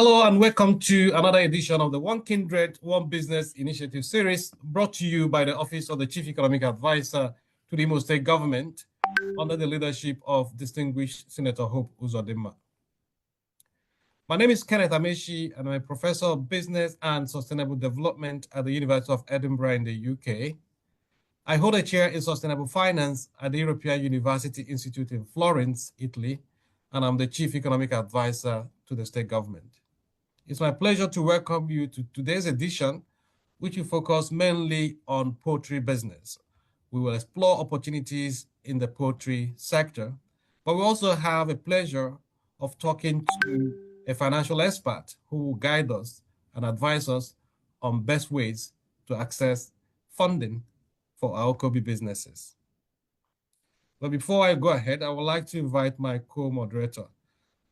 Hello and welcome to another edition of the One Kindred, One Business Initiative series brought to you by the Office of the Chief Economic Advisor to the Imo State Government under the leadership of distinguished Senator Hope Uzodimma. My name is Kenneth Amechi and I'm a professor of business and sustainable development at the University of Edinburgh in the UK. I hold a chair in sustainable finance at the European University Institute in Florence, Italy, and I'm the Chief Economic Advisor to the state government. It's my pleasure to welcome you to today's edition, which will focus mainly on poultry business. We will explore opportunities in the poultry sector, but we also have a pleasure of talking to a financial expert who will guide us and advise us on best ways to access funding for our OKOBI businesses. But before I go ahead, I would like to invite my co-moderator,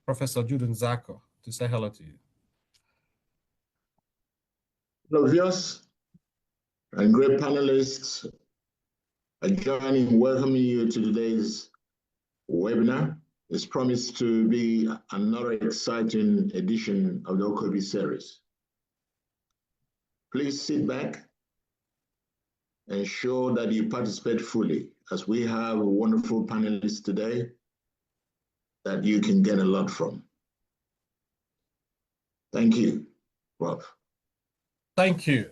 Professor Judun Zako, to say hello to you. Hello, viewers and great panelists. I join in welcoming you to today's webinar. It's promised to be another exciting edition of the OKOBI series. Please sit back and ensure that you participate fully, as we have wonderful panelists today that you can get a lot from. Thank you, Prof. Thank you.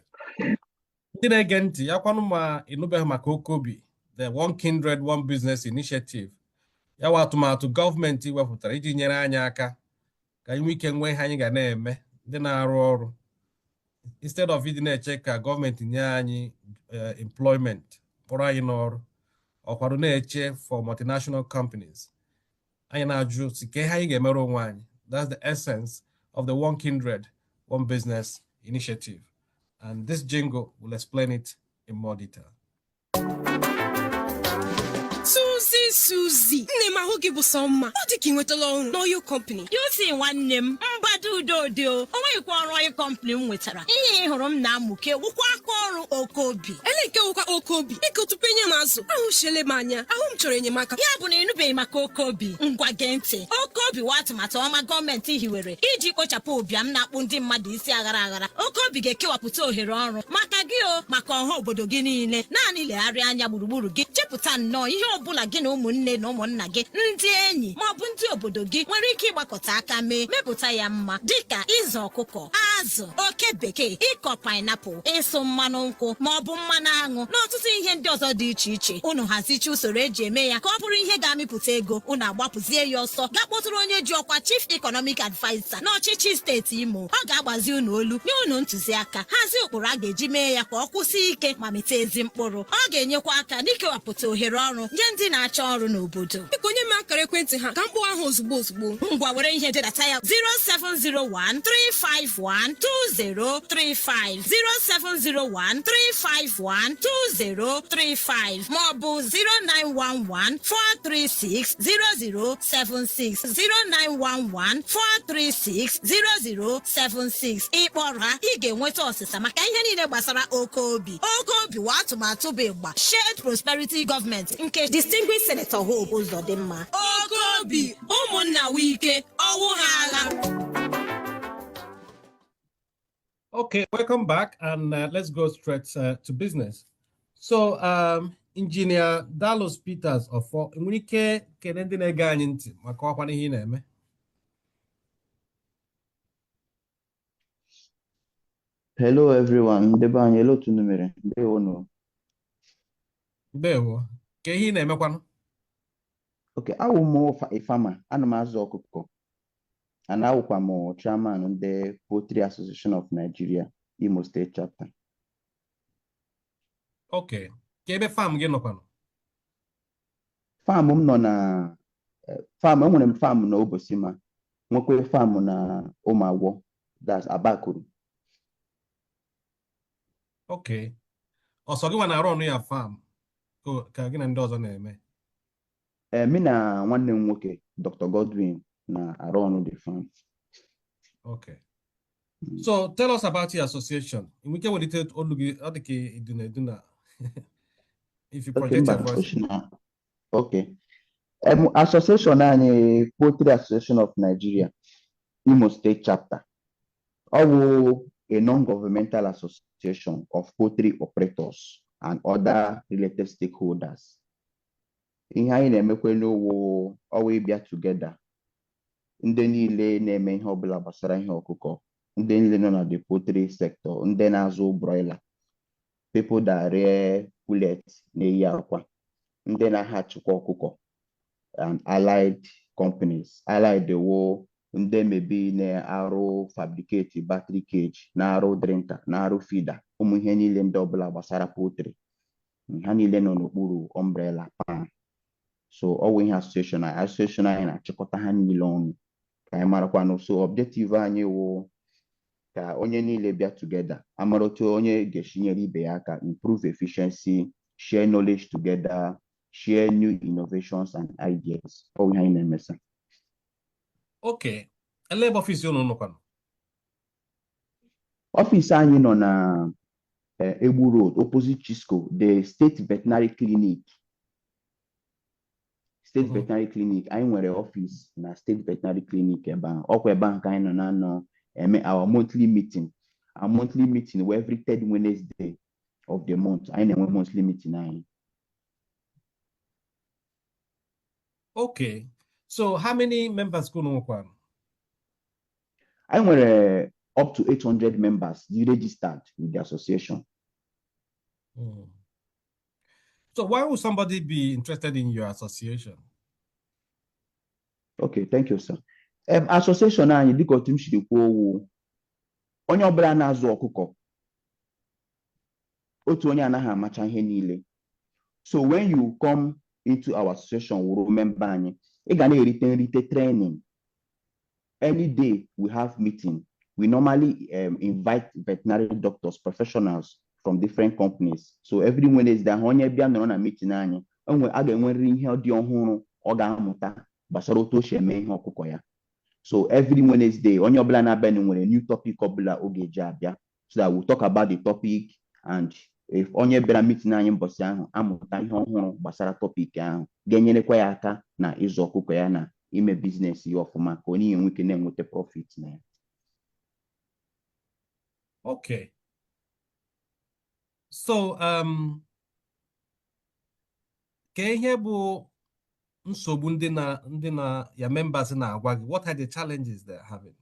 OKOBI, the One Kindred, One Business Initiative. Yawa atụmatụ gọọmenti wepụtara iji nyere anyị aka ka anyị ike nwee ihe anyị ga na-eme ndị na-arụ ọrụ instead of ịdị na-eche ka gọọmenti nye anyị employment kpọrọ anyị n'ọrụ ọkwado na-eche for multinational companies. Anyị na-ajụ si ka ihe anyị ga-emere onwe anyị. That's the essence of the One Kindred, One Business Initiative. And this jingle will explain it in more detail. Susie, name I hope you some ma. What did you with alone? No, your company. You see one name, Mbadu Dodo. Oh, you call Royal Company with her. Home Namuke, Wako OKOBI. Eleka OKOBI. Echo to Penyamazo. I will shele mania. I won't train your maka. Yabuni no be OKOBI. Ngwagente. OKOBI what matoma government hiwere. Iji kochapo biam na pundi madisi agara. OKOBI geke waputo hiron. Makagio, makonho bodogini ne. Nani le arianya buruburu gi. Cheputan no. Ihe obula gị na ụmụnne na ụmụnna gị ndị enyi ma ọ bụ ndị obodo gị nwere ike ịgbakọta aka mee mepụta ya mma dịka ịzụ ọkụkọ, azụ, oke bekee, ịkọ pineapple, ịsụ mmanụ nkwụ ma ọ bụ mmanụ aṅụ na ọtụtụ ihe ndị ọzọ dị iche iche. Unu hazichi usoro eji eme ya ka ọ bụrụ ihe ga-amịpụta ego. Unu agbapụzie ya ọsọ ga-kpọtụrụ onye ji ọkwa Chief Economic Advisor n'ọchịchị steeti Imo. Ọ ga-agbazi unu olu nye unu ntụziaka hazie ụkpụrụ a ga-eji mee ya ka ọ kwụsị ike ma mịta ezi mkpụrụ. Ọ ga-enyekwa aka n'ikewapụta ohere ọrụ nye ndị na-achọ ọrụ n'obodo. Biko nye m akara ekwentị ha ka mkpụ ahụ ozugbo. Ngwa were ihe dedata ya 07013512035 07013512035 ma ọ bụ 09114360076 09114360076. Ịkpọrọ ha ị ga-enweta ọsịsa maka ihe niile gbasara OKOBI. OKOBI wa atụmatụ bụ ịgba Shared Prosperity Government nke distinguished Senator Hope Uzodimma. OKOBI, ụmụnna wike, ọwụ ha agha. Okay, welcome back, and let's go straight to business. So, Engineer Dallas Peters of nwere ike kene ndị na-ege anyị ntị maka ọkwa n'ihe ị na-eme. Hello everyone, ndebe anyị elu otu numere, ndewo no. Ndewo, ka ihe ị na-emekwanụ? Okay, I will more a farmer, and I'm azụ ọkụkọ. And I will more chairman of the Poultry Association of Nigeria, Imo State chapter. Okay, ka ebe farm gị nọkwanụ? Farm m nọ na farm enwere m farm na Obosima, nwekwe farm na Ụmụagwọ, that's Abakuru. Okay, ọsọ gị nwa na-arụ ọnụ ya farm ka gị na ndị ọzọ na-eme? Mi na nwanne m nwoke, Dr. Godwin, na around the farm. Okay. So tell us about your association. In which way did it all look if you project your voice. Okay. Association and Poultry Association of Nigeria, Imo State chapter. Owo a non-governmental association of poultry operators and other related stakeholders. Ihe anyị na-emekwa n'owo ọwa ịbịa together. Ndị niile na-eme ihe ọbụla gbasara ihe ọkụkọ, ndị niile nọ na the poultry sector, ndị na-azụ broiler, people that rear pullets na-eyi akwa, ndị na-ahachikwa ọkụkọ, and allied companies. Allied wo ndị maybe na-arụ fabricate battery cage, na-arụ drinker, na-arụ feeder, ụmụ ihe niile ndị ọbụla gbasara poultry. Ha niile nọ n'okpuru umbrella PAN. So ọwụ ihe association anyị na-achịkọta ha niile ọnụ ka anyị marakwanụ. So objective anyị wụ ka onye niile bịa together, amara otu onye ga-eshinyere ibe ya aka, improve efficiency, share knowledge together, share new innovations and ideas. Ọwụ ihe anyị na-emesa. Okay. Elebe office unu nọkwanụ? Office anyị nọ na Egbu Road, opposite Chisco, the State Veterinary Clinic. State Veterinary Clinic. Anyị nwere office na State Veterinary Clinic ebe ahụ. Ọkwa ebe ahụ ka anyị nọ na-anọ eme our monthly meeting. Our monthly meeting were every third Wednesday of the month. Anyị na-enwe monthly meeting anyị. Okay. So how many members go n'okwanụ? Anyị nwere up to 800 members registered with the association. So why would somebody be interested in your association? Okay, thank you, sir. Association anyị dịka otu m siri kwuo owu onye ọbụla na-azụ ọkụkọ, otu onye anaghị amacha ihe niile. So when you come into our association, wuru member anyị, ị ga na-erite training. Any day we have meeting, we normally invite veterinary doctors, professionals from different companies. So every Wednesday, onye bịa nọrọ na meeting anyị, a ga-enwerịrị ihe dị ọhụrụ ọ ga-amụta gbasara otu o si eme ihe ọkụkọ ya. So every Wednesday, onye ọbụla na-abịa nwere new topic ọbụla ọ ga-eji abịa. So that we'll talk about the topic, and if onye bịara meeting anyị mbọsị ahụ amụta ihe ọhụrụ gbasara topic ahụ, ga-enyerekwa ya aka na ịzụ ọkụkọ ya na ime business ya ọfụma ka onye nwee ike na-enweta profit na ya. Okay. So ka ihe bụ nsogbu ndị na ya members na-agwa gị, what are the challenges they're having?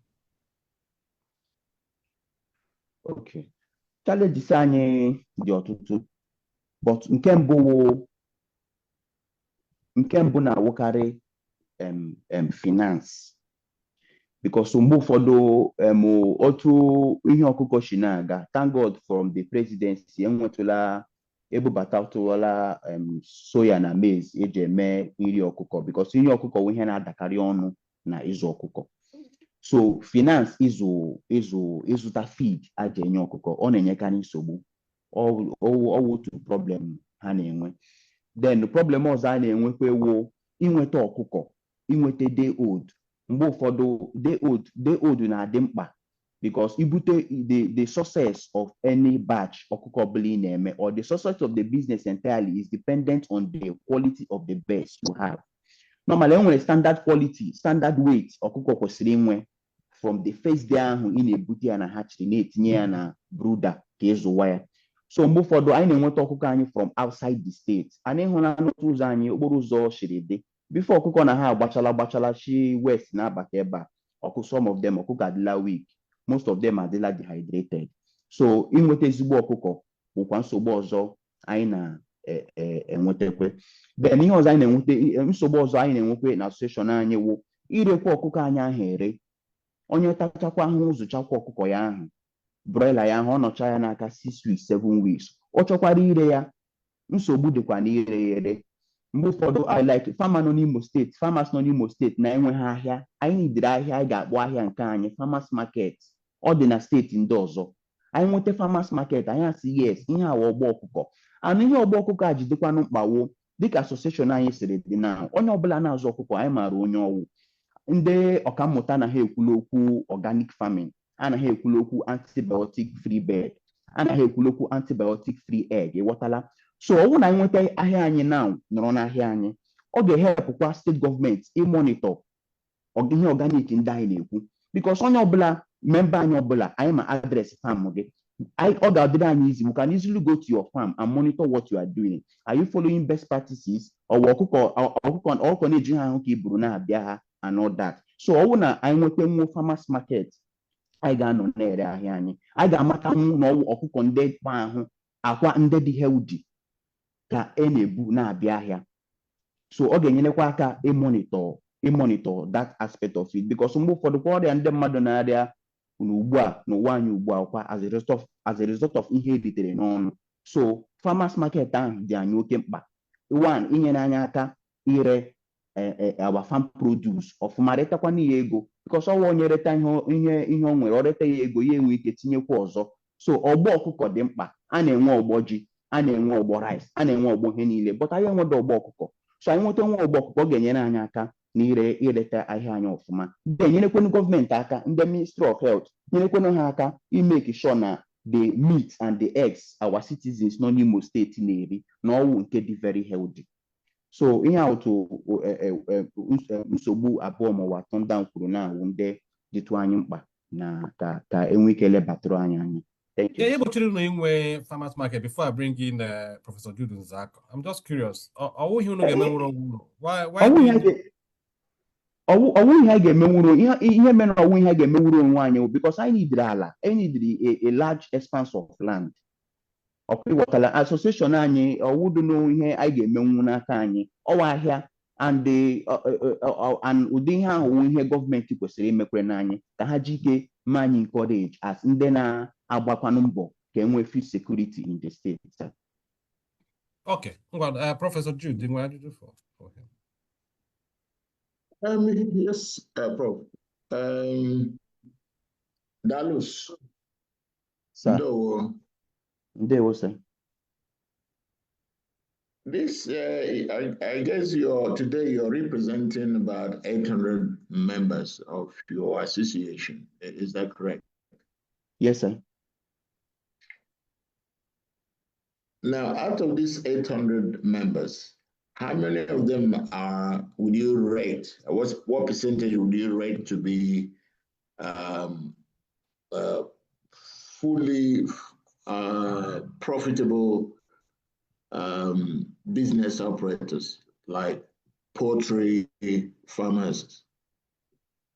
Okay. Challenges anyị dị ọtụtụ, but nke mbụ na-awụkarị finance, because mgbe ụfọdụ otu ihe ọkụkọ si na-aga, thank God from the presidency enwetụla ebubatawala soya na maize eji eme nri ọkụkọ, because nri ọkụkọ bụ ihe na-adakarị ọnụ na ịzụ ọkụkọ. So finance ịzụta feed aja enye ọkụkọ ọ na-enyekarị nsogbu. Otu problem ha na-enwe. Then problem ọzọ a na-enwekwa ewu inweta ọkụkọ, inweta day old. Mgbe ụfọdụ day old na-adị mkpa, because ibute the success of any batch ọkụkọ ọbụla ị na-eme, or the success of the business entirely is dependent on the quality of the birds you have. Normally enwere standard quality, standard weight ọkụkọ kwesịrị inwe from the first day ahụ ị na-ebute ya na hatchery na-etinye ya na brooder ka ịzụwa ya. So mgbe ụfọdụ anyị na-enweta ọkụkọ anyị from outside the state. Anyị hụla n'otu ụzọ anyị okporo ụzọ shiri dị, before ọkụkọ na ha agbachala shi west na-abata ebe a, some of them ọkụkọ adịla weak, most of them adịla dehydrated. So inweta ezigbo ọkụkọ bụkwa nsogbu ọzọ anyị na-enwetakwe. Then ihe ọzọ anyị na-enweta, nsogbu ọzọ anyị na-enwekwe na association anyị wụ irekwa ọkụkọ anyị ahụ ere. Onye tachakwa ahụ zụchakwa ọkụkọ ya ahụ, broiler ya ahụ ọ nọcha ya n'aka 6 weeks 7 weeks, ọ chọkwara ire ya, nsogbu dịkwa na ire ya ere. Mgbe ụfọdụ like farmers nọ n'Imo steeti na-enweghị ahịa, anyị nidere ahịa anyị ga-akpọ ahịa nke anyị farmers market, ọ dị na steeti ndị ọzọ. Anyị nweta farmers market, anyị asị yes, ihe awa ọgba ọkụkọ, anụ ihe ọgba ọkụkọ a jidekwanụ mkpawo. Dịka association anyị siri dị na onye ọbụla na-azụ ọkụkọ anyị maara onye ọwụ. Ndị ọkammụta anaghị ekwulu okwu organic farming, anaghị ekwulu okwu antibiotic free bird, anaghị ekwulu okwu antibiotic free egg, ịghọtala. So ọ bụrụ na anyị nweta ahịa anyị now nọrọ n'ahịa anyị, ọ ga-ehepụkwa steeti gọọmenti ịmonitor ihe organic ndị anyị na-ekwu. because onye ọbụla member anyị ọbụla anyị ma address farm gị ọ ga-adịrị anyị easy. We can easily go to your farm and monitor what you are doing. Are you following best practices? Ọkụkọ na-eji ha ahụ ka iburu na-abịa ha and all that. So ọ bụ na anyị nweta nwo farmers market, anyị ga-anọ na-ere ahịa anyị. Anyị ga-amata na ọkụkọ ndị kpa ahụ akwa ndị dị healthy ka na-ebu na-abịa ahịa. So ọ ga-enyerekwa aka ịmonitor that aspect of it, because mgbe ụfọdụ kwa ọrịa ndị mmadụ na-arịa n'ụwa anyị ugbu a kwa as a result of ihe editere n'ọnụ. So farmers market ahụ dị anyị oke mkpa. One, inyere anyị aka ire our farm produce ọfụma, retakwa n'ihe ego, because ọwa onye reta ihe o nwere, ọ reta ya ego ya enwe ike tinyekwa ọzọ. So ọgbọ ọkụkọ dị mkpa. A na-enwe ọgbọ ji, a na-enwe ọgbọ rice, a na-enwe ọgbọ ihe niile, but anyị enwede ọgbọ ọkụkọ. So anyị nweta nwa ọgbọ ọkụkọ ga-enyere anyị aka ireta ahịa anyị ọfụma. Nyerekwenu gọọmenti aka, ndị Ministry of Health nyerekwenu ha aka imeke sure na the meat and the eggs our citizens nọ n'Imo steeti na-eri na ọwụ nke dị very healthy. So ihe otu nsogbu abụọ ma ụwa atọ ndị ahụ kwuru na awụ ndị dịtụ anyị mkpa na ka enwe ike lebatụrụ anyị anya. Thank you. Yeah, farmers market before I bring in Professor Jude Nzako. I'm just curious. Why ọwụ ihe ga-emenwuru ihe mere ọwụ ihe ga-emenwuru onwe anyị, because I need a large expanse of land. Ọkụwatala association anyị ọwụdụ n'ihe anyị ga-emenwu n'aka anyị ọwa ahịa and ụdị ihe ahụ ihe gọọmenti kwesịrị imekwere n'anyị ka ha ji ike ma anyị encourage as ndị na-agbakwanụ mbọ ka enwee food security in the state. Okay, well, Professor Jude, what did you do for him? Yes, Prof. Dalus. Sir. No. Sir. This, I guess today you're representing about 800 members of your association. Is that correct? Yes, sir. Now, out of these 800 members, how many of them would you rate? What percentage would you rate to be fully profitable business operators, like poultry farmers?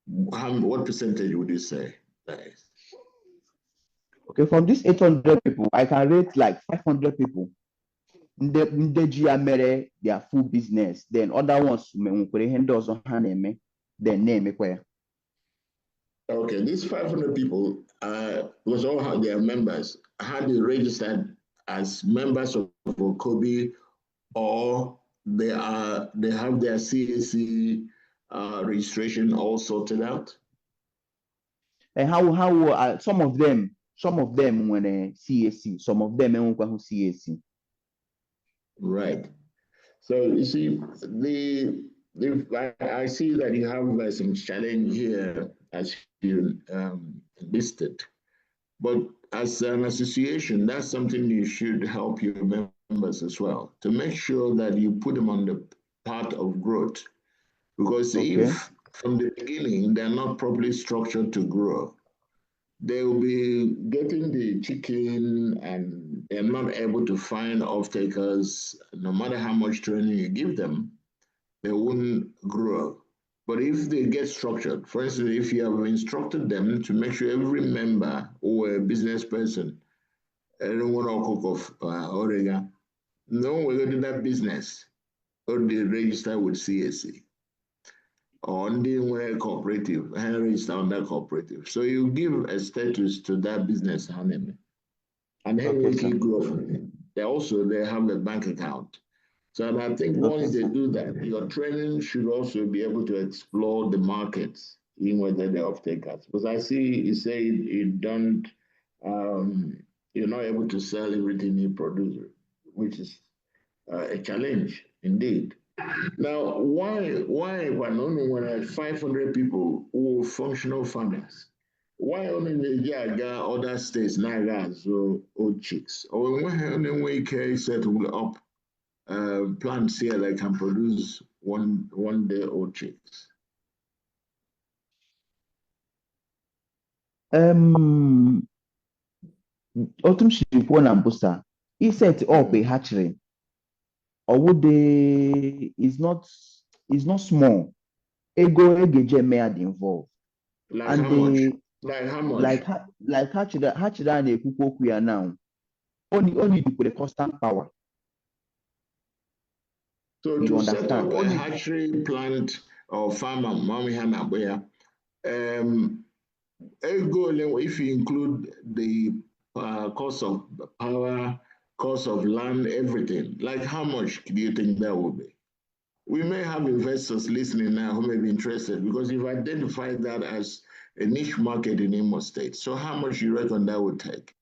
What percentage would you say that is? Okay, from these 800 people, I can rate like 500 people. Mere their full business. Then other ones, then name. Okay, these 500 people was all their members. Had they registered as members of OKOBI, or they have their CAC registration all sorted out? And how some of them when a CAC, some of them CAC. Right. So you see, I see that you have some challenge here as you listed, but as an association, that's something you should help your members as well, to make sure that you put them on the path of growth. Because if from the beginning they're not properly structured to grow, they will be getting the chicken and they're not able to find off-takers. No matter how much training you give them, they wouldn't grow. But if they get structured, for instance, if you have instructed them to make sure every member or a business person, anyone or cook of Orega, no, we're going to do that business, or they register with CAC. Or the cooperative, register on that cooperative. So you give a status to that business, and then we keep growing. They have a bank account. So I think once they do that, your training should also be able to explore the markets, even whether they're off-takers. Because I see you say you don't, you're not able to sell everything you produce, which is a challenge indeed. Now, why when I 500 people who are functional farmers, why only the other states now so old chicks? Or when we can set up plants here that can produce one day old chicks? Otum Shirikwo na Mbusa, he set up a hatchery. Owode is not small. Ego egeje may involved. Like And how much? they Like how much? like hatchery and ekukwu ya now. Only with the constant power. So You to set understand? up a hatchery plant or farm, if you include the cost of power, cost of land, everything, like how much do you think that would be? We may have investors listening now who may be interested because you've identified that as a niche market in Imo State. So how much do you reckon that would take?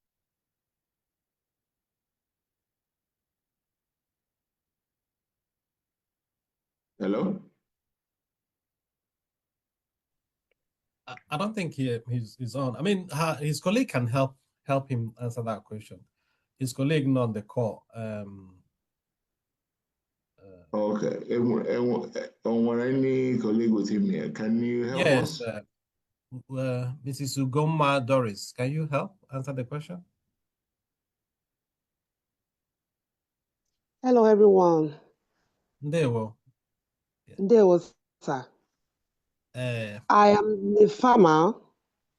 Hello? I don't think he's on. I mean, his colleague can help him answer that question. His colleague not on the call. Okay. On any colleague with him here, can you help Yes, us? Mrs. Ugoma Doris, can you help answer the question? Hello, everyone. There will. There was, sir. I am a farmer,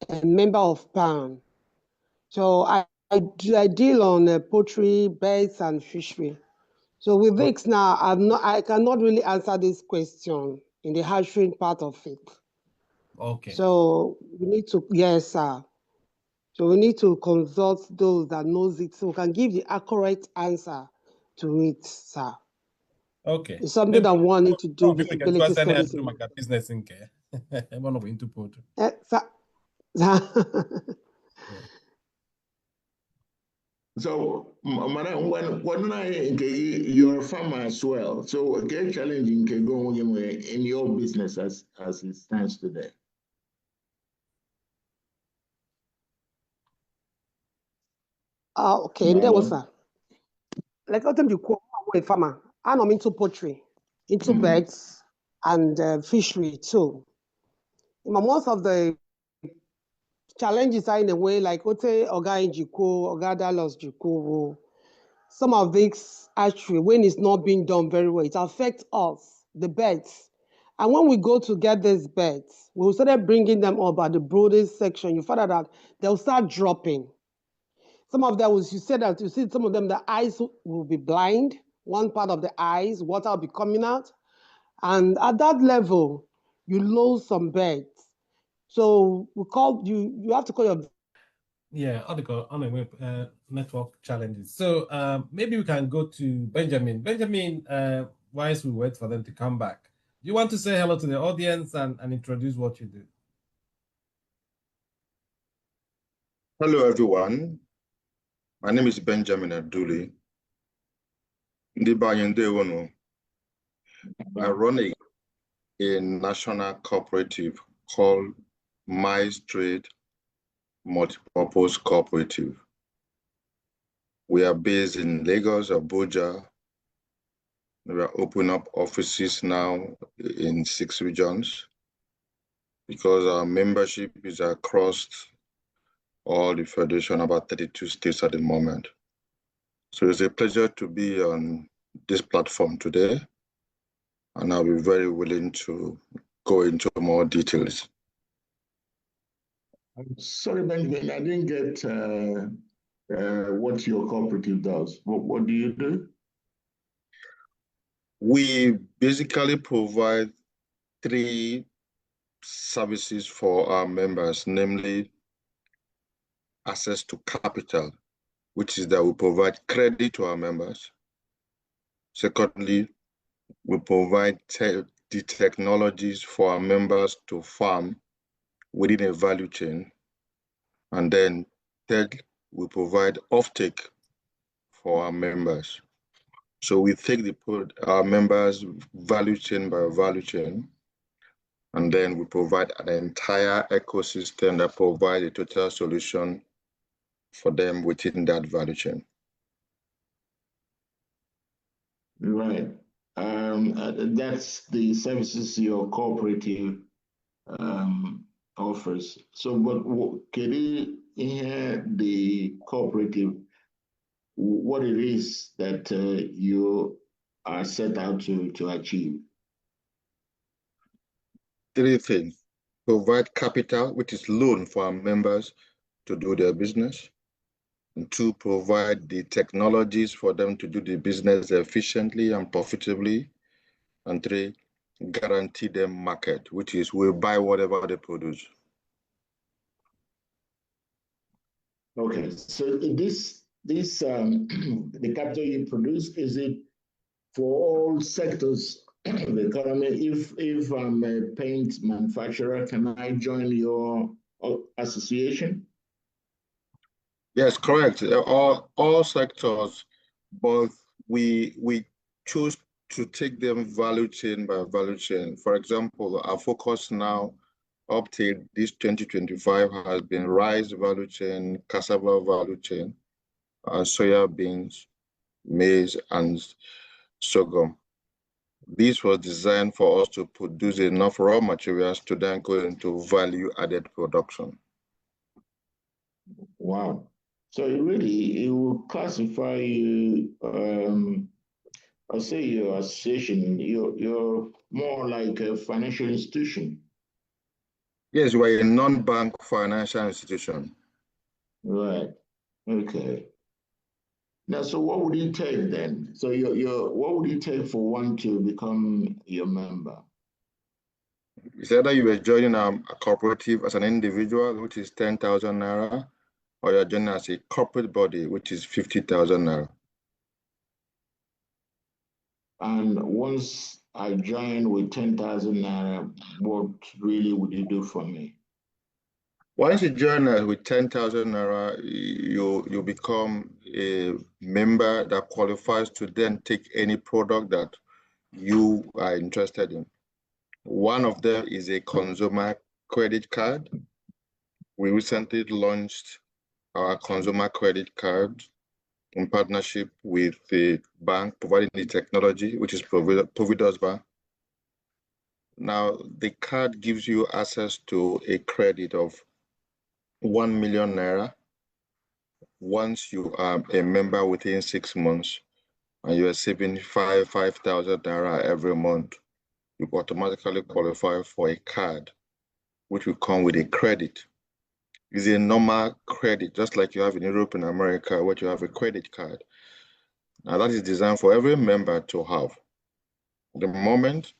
a member of PAN. So I deal on poultry, birds, and fishery. So with this now, I cannot really answer this question in the hatchery part of it. Okay. So we need to, yes, sir. So we need to consult those that knows it so we can give the accurate answer to it, sir. Okay. It's something that one need to do visibility studies. Business in care. One of into poultry. So, madam, you're a farmer as well. So, okay, challenging can go on in your business as it stands today. Okay, and there was like I you call a farmer. I'm into poultry, into birds and fishery too. Most of the challenges are in a way like Ote Oga Injiko, Oga Dallas Jiko. Some of these actually, when it's not being done very well, it affects us, the birds. And when we go to get these birds, we started bringing them up at the brooding section. You find out that they'll start dropping. Some of them, you see some of them, the eyes will be blind. One part of the eyes, water will be coming out. And at that level, you lose some birds. So you have to call your... Yeah, on network challenges. So maybe we can go to Benjamin. Benjamin, whilst we wait for them to come back, do you want to say hello to the audience and introduce what you do? Hello, everyone. My name is Benjamin Aduli. I run a national cooperative called Mice Trade Multipurpose Cooperative. We are based in Lagos, Abuja. We are opening up offices now in 6 regions because our membership is across all the federation, about 32 states at the moment. So it's a pleasure to be on this platform today, and I'll be very willing to go into more details. I'm sorry, Benjamin, I didn't get what your cooperative does. What do you do? We basically provide 3 services for our members, namely access to capital, which is that we provide credit to our members. Secondly, we provide the technologies for our members to farm within a value chain. And then third, we provide offtake for our members. So we take our members value chain by value chain, and then we provide an entire ecosystem that provides a total solution for them within that value chain. Right. That's the services your cooperative offers. So, but can you hear the cooperative, what it is that you are set out to achieve? Three things: provide capital, which is loan for our members to do their business. And two, provide the technologies for them to do the business efficiently and profitably. And three, guarantee them market, which is we'll buy whatever they produce. Okay, so this the capital you produce, is it for all sectors of the economy? If I'm a paint manufacturer, can I join your association? Yes, correct. All sectors, but we choose to take them value chain by value chain. For example, our focus now up till this 2025 has been rice value chain, cassava value chain, soya beans, maize, and sorghum. This was designed for us to produce enough raw materials to then go into value-added production. Wow. So it will classify you, I'll say your association, you're more like a financial institution. Yes, we're a non-bank financial institution. Right. Okay. Now, so what would it take then? So what would it take for one to become your member? It's either you are joining a cooperative as an individual, which is 10,000 naira, or you're joining as a corporate body, which is 50,000 naira. And once I join with 10,000 naira, what really would you do for me? Once you join us with 10,000 naira, you become a member that qualifies to then take any product that you are interested in. One of them is a consumer credit card. We recently launched our consumer credit card in partnership with the bank providing the technology, which is Providus Bank. Now, the card gives you access to a credit of 1 million naira. Once you are a member within 6 months and you are saving 5,000 naira every month, you automatically qualify for a card, which will come with a credit. It's a normal credit, just like you have in Europe and America, where you have a credit card. Now that is designed for every member to have. At the moment,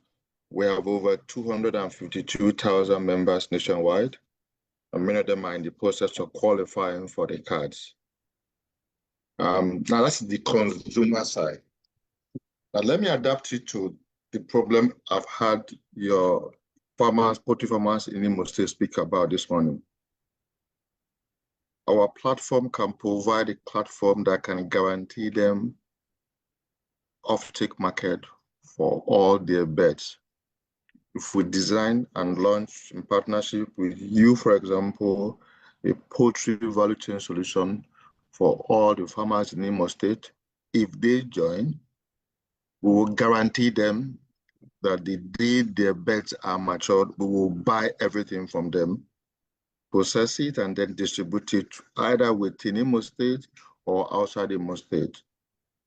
we have over 252,000 members nationwide, and many of them are in the process of qualifying for the cards. Now that's the consumer side. Now let me adapt it to the problem I've had your farmers, poultry farmers in Imo State speak about this morning. Our platform can provide a platform that can guarantee them off-take market for all their bets. If we design and launch in partnership with you, for example, a poultry value chain solution for all the farmers in Imo State, if they join, we will guarantee them that the day their bets are matured, we will buy everything from them, process it, and then distribute it either within Imo State or outside Imo State,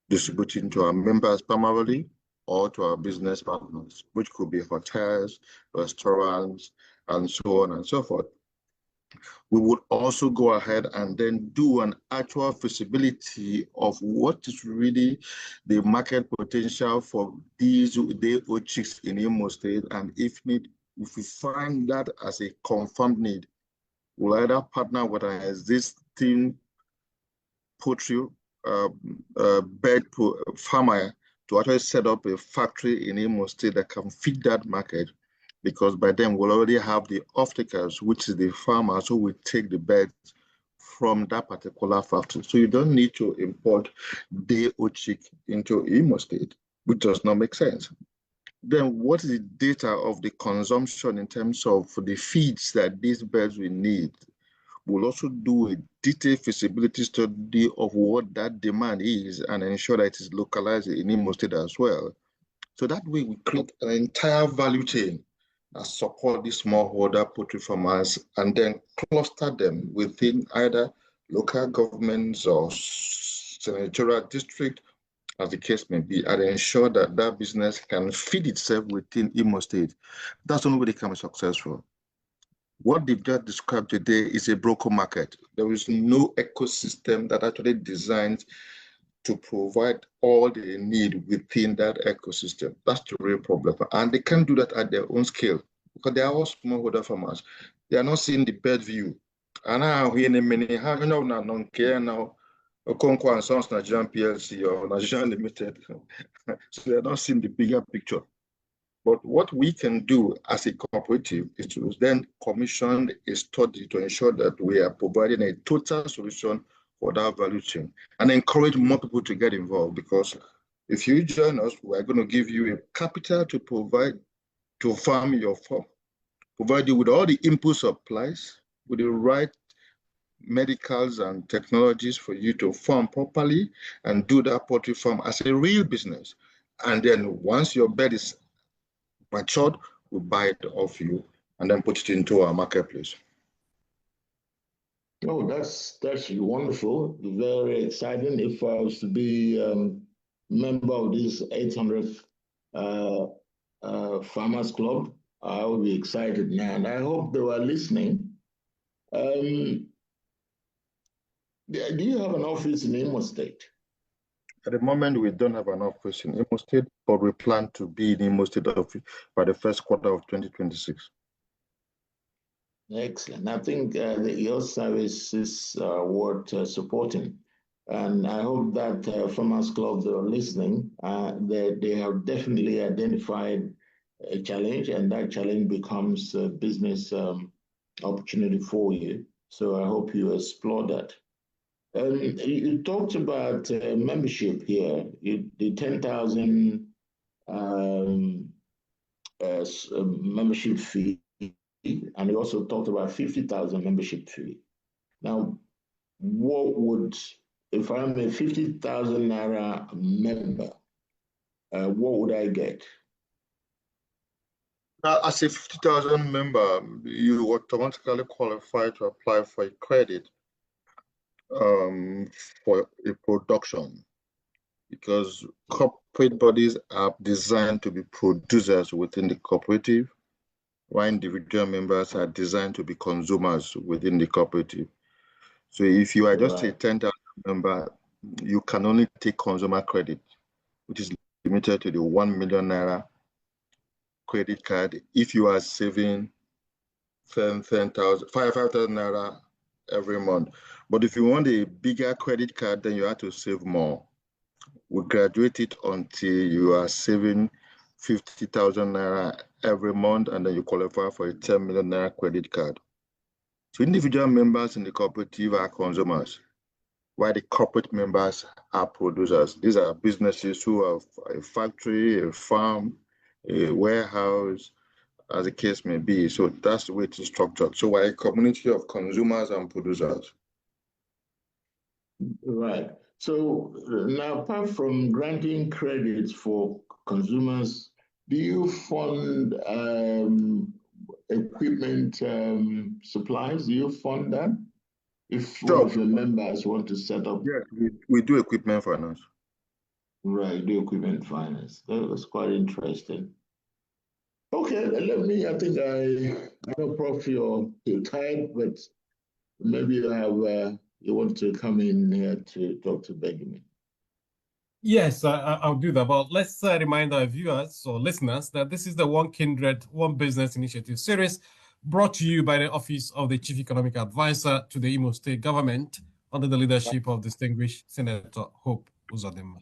distributing to our members primarily or to our business partners, which could be hotels, restaurants, and so on and so forth. We would also go ahead and then do an actual feasibility of what is really the market potential for these day-old chicks in Imo State, and if we find that as a confirmed need, we'll either partner with an existing poultry bird farmer to actually set up a factory in Imo State that can feed that market, because by then we'll already have the off-takers, which is the farmers who will take the birds from that particular factory. So you don't need to import day-old chick into Imo State, which does not make sense. Then what is the data of the consumption in terms of the feeds that these birds will need? We'll also do a detailed feasibility study of what that demand is and ensure that it is localized in Imo State as well. So that way we create an entire value chain support the smallholder poultry farmers and then cluster them within either local governments or senatorial district, as the case may be, and ensure that that business can feed itself within Imo State. That's the only way they can be successful. What they've just described today is a broken market. There is no ecosystem that actually designed to provide all they need within that ecosystem. That's the real problem. And they can't do that at their own scale because they are all smallholder farmers. They are not seeing the bird view. And now, here in a minute, how you know, non-care now, Okonkwo and Sons Nigerian PLC or Nigerian Limited. So they're not seeing the bigger picture. But what we can do as a cooperative is to then commission a study to ensure that we are providing a total solution for that value chain and encourage more people to get involved. Because if you join us, we're going to give you a capital to provide to farm your farm, provide you with all the input supplies, with the right medicals and technologies for you to farm properly and do that poultry farm as a real business. And then once your bed is matured, we buy it off you and then put it into our marketplace. Oh, that's wonderful, very exciting. If I was to be member of this 800th Farmers Club, I would be excited now, and I hope they were listening. Do you have an office in Imo State? At the moment, we don't have an office in Imo State, but we plan to be in Imo State office by the first quarter of 2026. Excellent. I think your service is worth supporting. And I hope that Farmers Clubs that are listening, they have definitely identified a challenge, and that challenge becomes a business opportunity for you. So I hope you explore that. You talked about membership here, the 10,000 membership fee, and you also talked about 50,000 membership fee. Now, what would, if I'm a 50,000 Naira member, what would I get? As a 50,000 member, you automatically qualify to apply for a credit for a production, because corporate bodies are designed to be producers within the cooperative, while individual members are designed to be consumers within the cooperative. So if you are just a 10,000 member, you can only take consumer credit, which is limited to the 1 million Naira credit card if you are saving 5,000 Naira every month. But if you want a bigger credit card, then you have to save more. We graduate it until you are saving 50,000 Naira every month, and then you qualify for a 10 million Naira credit card. So individual members in the cooperative are consumers, while the corporate members are producers. These are businesses who have a factory, a farm, a warehouse, as the case may be. So that's the way it's structured. So we're a community of consumers and producers. Right. So now, apart from granting credits for consumers, do you fund equipment supplies? Do you fund that? If one of your members want to set up? Yeah, we do equipment finance. Right, do equipment finance. That's quite interesting. Okay, I think I don't profit your time, but maybe you want to come in here to talk to Benjamin. Yes, I'll do that. But let's remind our viewers or listeners that this is the One Kindred, One Business Initiative series brought to you by the Office of the Chief Economic Advisor to the Imo State Government under the leadership of distinguished Senator Hope Uzodimma.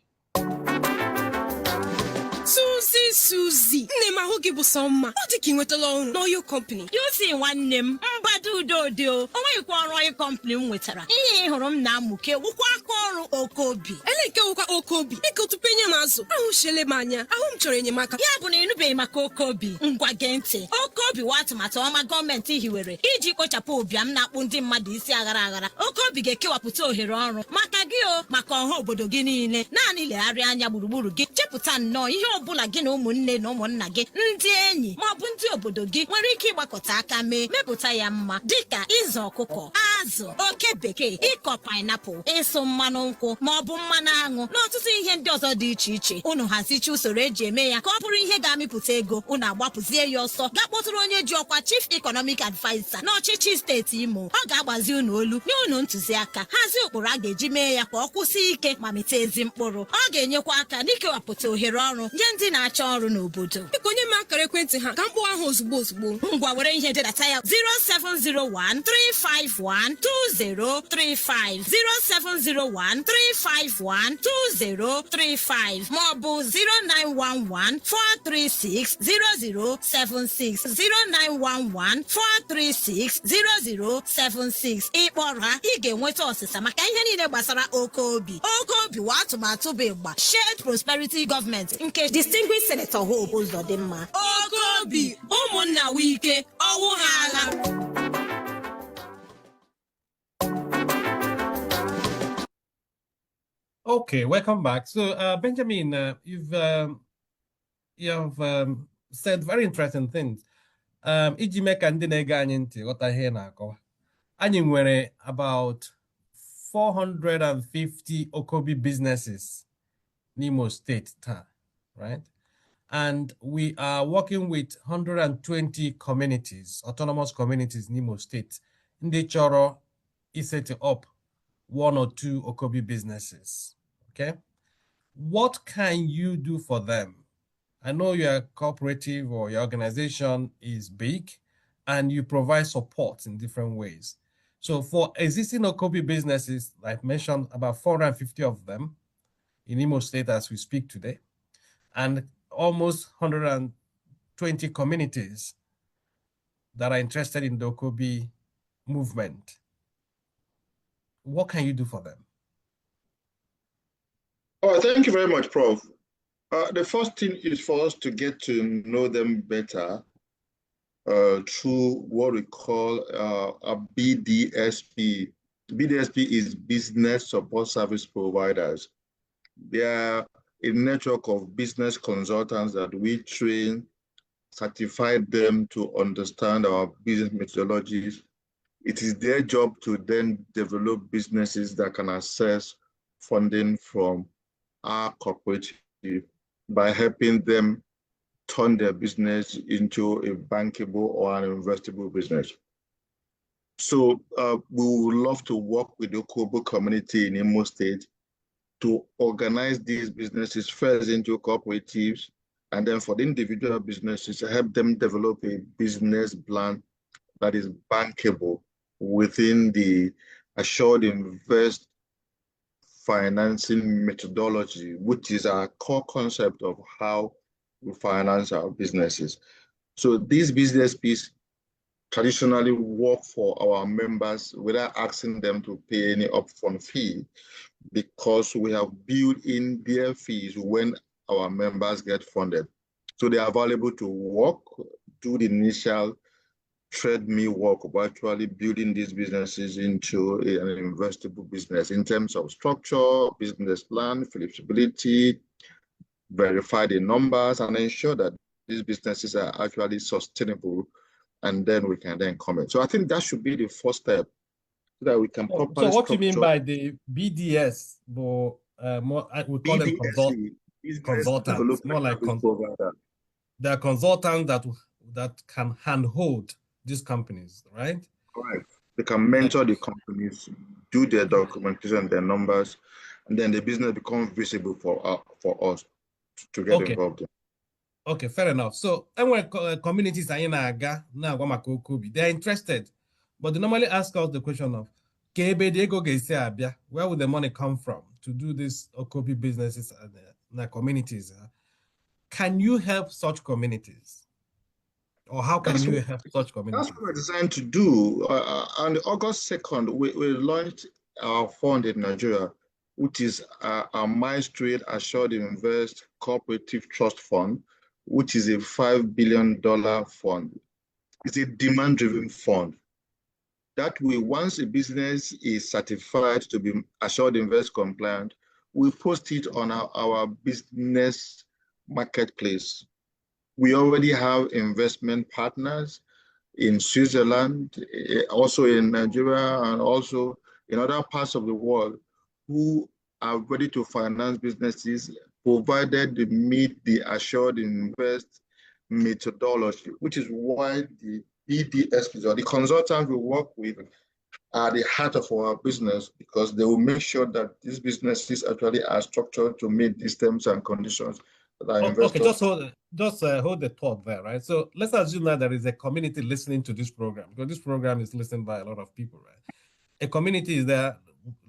Susie, nne m ahụ gị bụ sọ mma. Ọ dị ka ị nwetala ọrụ n'oil company. You see nwanne m mgbado udo o nweghịkwa ọrụ oil company m nwetara. Ihe hụrụ m na-amụke wụkwa aka ọrụ OKOBI. Ele nke wụkwa OKOBI. Biko tupu enye m azụ, ahụ shele m anya, ahụ m chọrọ enyemaka. Ya bụ na ịnụbeghị maka OKOBI. Ngwa gee ntị. OKOBI wa atụmatụ ọma gọọmenti hiwere iji kpochapụ ụbịam na-akpụ ndị mmadụ isi aghara aghara. OKOBI ga-ekewapụta ohere ọrụ maka gị o, maka ọha obodo gị niile. Naanị legharịa anya gburugburu gị, chepụta nnọọ ihe ọbụla gị na ụmụnne na ụmụnna gị, ndị enyi ma ọ bụ ndị obodo gị nwere ike ịgbakọta aka mepụta ya mma, dịka ịzụ ọkụkọ, azụ, oke bekee, ịkọ painiapụl, ịsụ mmanụ nkwụ ma ọ bụ mmanụ aṅụ na ọtụtụ ihe ndị ọzọ dị iche iche. Unu hazicha usoro eji eme ya ka ọ bụrụ ihe ga-amịpụta ego, unu agbapụzie ya ọsọ gaa kpọtụrụ onye ji ọkwa Chief Economic Advisor n'ọchịchị steeti Imo. Ọ ga-agbazi unu olu, nye unu ntụziaka, hazie ụkpụrụ a ga-eji mee ya ka ọ kwụsị ike ma mịta ezi mkpụrụ. Ọ ga-enyekwa aka n'ikewapụta ohere ọrụ nye ndị na-achọ ọrụ n'obodo. Biko nye m akara ekwentị ha ka m kpọọ ha ozugbo ozugbo. Ngwa were ihe dedata ya 07013512035 07013512035 maọbụ 09114360076 09114360076. Ịkpọrọ ha, ị ga-enweta ọsịsa maka ihe niile gbasara OKOBI. OKOBI wa atụmatụ bụ ịgba Shared Prosperity Government nke Distinguished Senator Hope Uzodimma. OKOBI, ụmụnna wike, ọwụ ha agha. Okay, welcome back. So, Benjamin, you have said very interesting things. Iji mee ka ndị na-ege anyị ntị ghọta ihe na-akọwa. Anyị nwere about 450 OKOBI businesses in Imo State, right? And we are working with 120 communities, autonomous communities in Imo State. Ndị chọrọ set up 1 or 2 OKOBI businesses, okay? What can you do for them? I know your cooperative or your organization is big and you provide support in different ways. So for existing OKOBI businesses, I've mentioned about 450 of them in Imo State as we speak today, and almost 120 communities that are interested in the OKOBI movement. What can you do for them? Oh, thank you very much, Prof. The first thing is for us to get to know them better through what we call a BDSP. BDSP is Business Support Service Providers. They are a network of business consultants that we train, certify them to understand our business methodologies. It is their job to then develop businesses that can access funding from our cooperative by helping them turn their business into a bankable or an investable business. So we would love to work with the OKOBI community in Imo State to organize these businesses first into cooperatives, and then for the individual businesses, to help them develop a business plan that is bankable within the Assured Invest financing methodology, which is our core concept of how we finance our businesses. So these business pieces traditionally work for our members without asking them to pay any upfront fee, because we have built in their fees when our members get funded. So they are available to work, do the initial treadmill work of actually building these businesses into an investable business in terms of structure, business plan, feasibility, verify the numbers, and ensure that these businesses are actually sustainable, and then we can then comment. So I think that should be the first step, so that we can properly. So what do you mean by the BDS? More, we call them consultants, more like they're consultants that can handhold these companies, right? Correct. They can mentor the companies, do their documentation, their numbers, and then the business becomes visible for us to get involved in. Okay, fair enough. So, when communities are in OKOBI, they're interested, but they normally ask us the question of, where would the money come from to do these OKOBI businesses and communities? Can you help such communities? Or how can you help such communities? That's what we're designed to do. On August 2nd, we launched our fund in Nigeria, which is a My Street Assured Invest Cooperative Trust Fund, which is a $5 billion fund. It's a demand-driven fund. That way, once a business is certified to be Assured Invest compliant, we post it on our business marketplace. We already have investment partners in Switzerland, also in Nigeria, and also in other parts of the world who are ready to finance businesses, provided they meet the assured invest methodology, which is why the BDSPs or the consultants we work with are the heart of our business, because they will make sure that these businesses actually are structured to meet these terms and conditions that our investors. Okay, just hold the thought there, right? So let's assume that there is a community listening to this program, because this program is listened by a lot of people, right? A community is there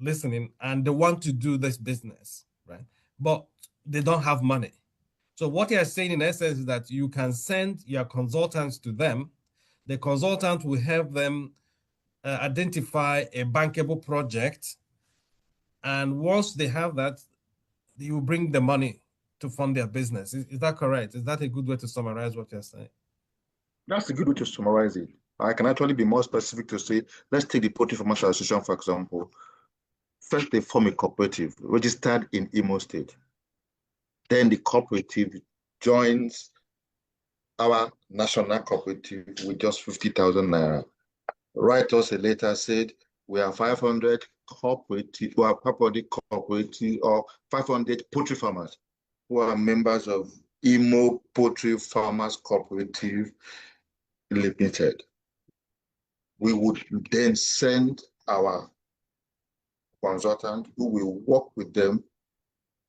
listening and they want to do this business, right? But they don't have money. So what you're saying in essence is that you can send your consultants to them. The consultant will help them identify a bankable project. And once they have that, you bring the money to fund their business. Is that correct? Is that a good way to summarize what you're saying? That's a good way to summarize it. I can actually be more specific to say, let's take the Poultry Farmers Association, for example. First, they form a cooperative registered in Imo State. Then the cooperative joins our national cooperative with just 50,000 naira. Write us a letter, said we are 500 cooperative, or 500 poultry farmers who are members of Imo Poultry Farmers Cooperative Limited. We would then send our consultant who will work with them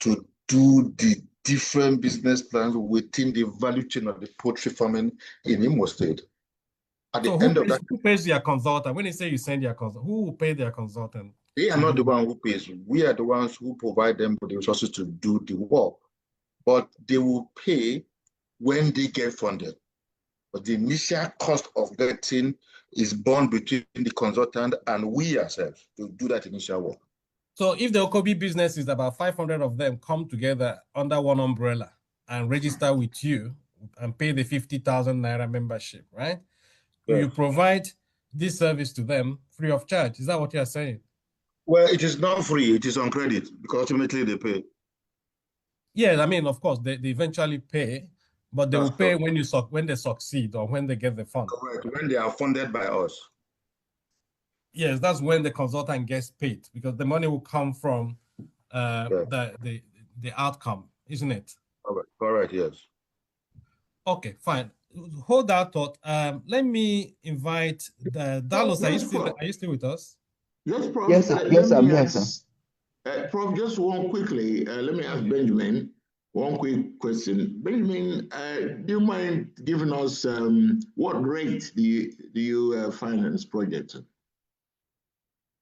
to do the different business plans within the value chain of the poultry farming in Imo State. At the end of that, who pays your consultant? When you say you send your consultant, who will pay their consultant? They are not the one who pays. We are the ones who provide them with the resources to do the work. But they will pay when they get funded. But the initial cost of getting is borne between the consultant and we ourselves to do that initial work. So if the OKOBI business is about 500 of them come together under one umbrella and register with you and pay the 50,000 naira membership, right? Yes. You provide this service to them free of charge. Is that what you're saying? Well, it is not free. It is on credit because ultimately they pay. Yeah, I mean, of course, they eventually pay, but they will pay when they succeed or when they get the fund. Correct. When they are funded by us. Yes, that's when the consultant gets paid because the money will come from the outcome, isn't it? Correct, yes. Okay, fine. Hold that thought. Let me invite Dallas. Are you still with us? Yes, Prof. Yes, I'm here, sir. Prof, just one quickly. Let me ask Benjamin one quick question. Benjamin, do you mind giving us what rate do you finance projects?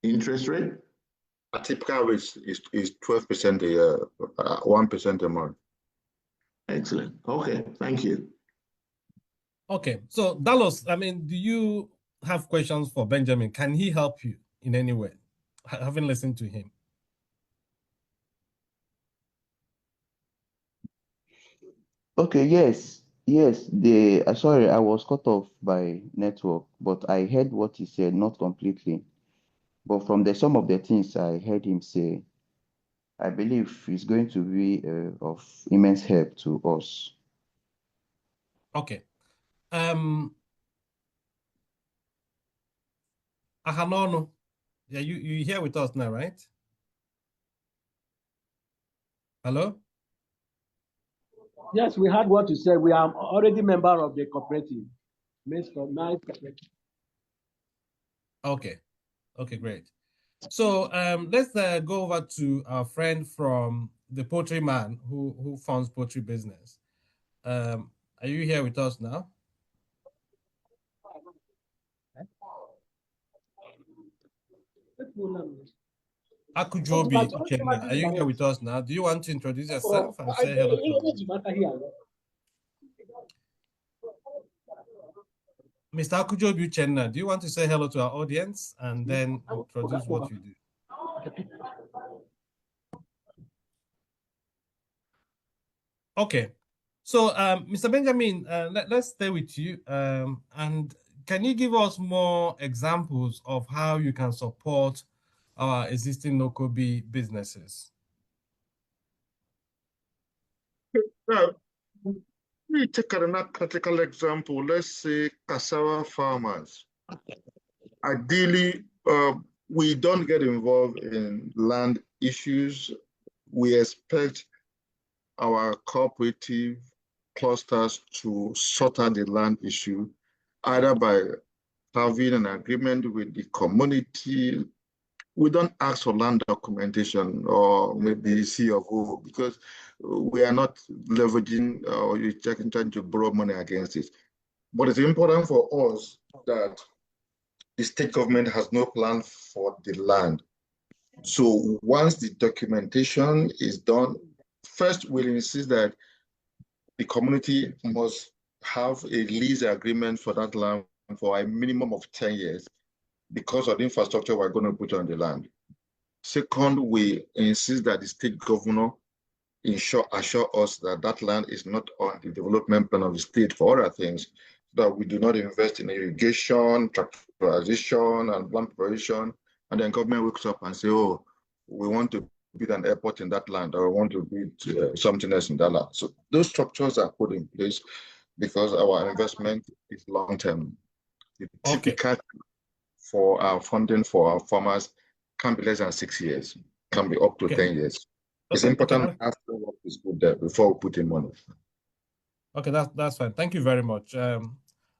Interest rate? A typical rate is 12% a year, 1% a month. Excellent. Okay, thank you. Okay, so Dallas, I mean, do you have questions for Benjamin? Can he help you in any way, having listened to him? Okay, yes. Sorry, I was cut off by network, but I heard what he said, not completely. But from some of the things I heard him say, I believe it's going to be of immense help to us. Okay. Ahanono, yeah, you here with us now, right? Hello? Yes, we heard what you said. We are already member of the cooperative. Okay. Okay, great. So let's go over to our friend from the Poultry Man who funds poultry business. Are you here with us now? Akujobi, are you here with us now? Do you want to introduce yourself and say hello to Mr. Akujobi Uchenna, do you want to say hello to our audience and then introduce what you do? Okay. So, Mr. Benjamin, let's stay with you. And can you give us more examples of how you can support our existing OKOBI businesses? Yeah, me take another practical example. Let's say cassava farmers. Ideally, we don't get involved in land issues. We expect our cooperative clusters to sort out the land issue, either by having an agreement with the community. We don't ask for land documentation or maybe C of O because we are not leveraging or trying to borrow money against it. But it's important for us that the state government has no plan for the land. So once the documentation is done, first we'll insist that the community must have a lease agreement for that land for a minimum of 10 years because of the infrastructure we're going to put on the land. Second, we insist that the state governor assure us that that land is not on the development plan of the state for other things, that we do not invest in irrigation, tractorization, and land preparation, and then government wakes up and say, oh, we want to build an airport in that land, or we want to build something else in that land. So those structures are put in place because our investment is long-term. The typical for our funding for our farmers can be less than 6 years, can be up to 10 years. It's important after what is put there before we put in money. Okay, that's fine. Thank you very much.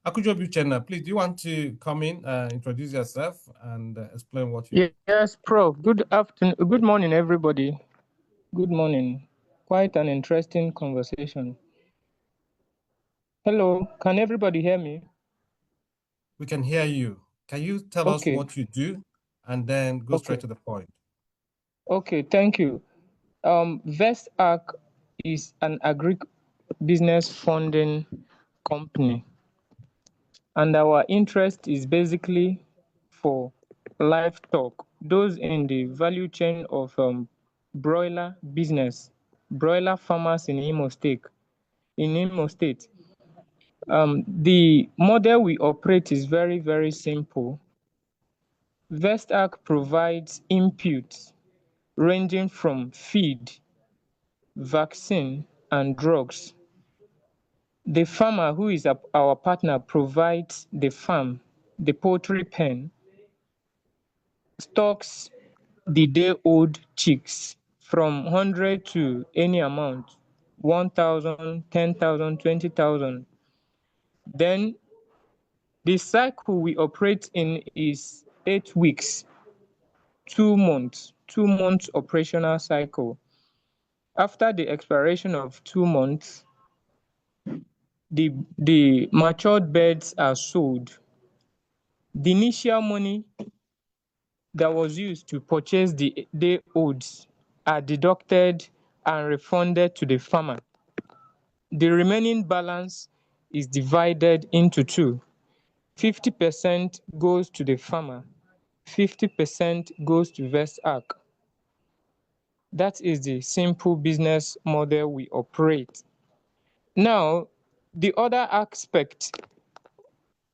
Akujobi Uchenna, please, do you want to come in, introduce yourself, and explain what you do? Yes, Prof. Good afternoon. Good morning, everybody. Good morning. Quite an interesting conversation. Hello, can everybody hear me? We can hear you. Can you tell us what you do and then go straight to the point? Okay, thank you. VestArc is an agribusiness funding company, and our interest is basically for livestock, those in the value chain of broiler business, broiler farmers in Imo State. The model we operate is very, very simple. VestArc provides inputs ranging from feed, vaccine, and drugs. The farmer, who is our partner, provides the farm, the poultry pen, stocks the day-old chicks from 100 to any amount, 1,000, 10,000, 20,000. Then the cycle we operate in is 8 weeks, 2 months operational cycle. After the expiration of 2 months, the matured birds are sold. The initial money that was used to purchase the day-olds are deducted and refunded to the farmer. The remaining balance is divided into two. 50% goes to the farmer, 50% goes to VestArc. That is the simple business model we operate. Now, the other aspect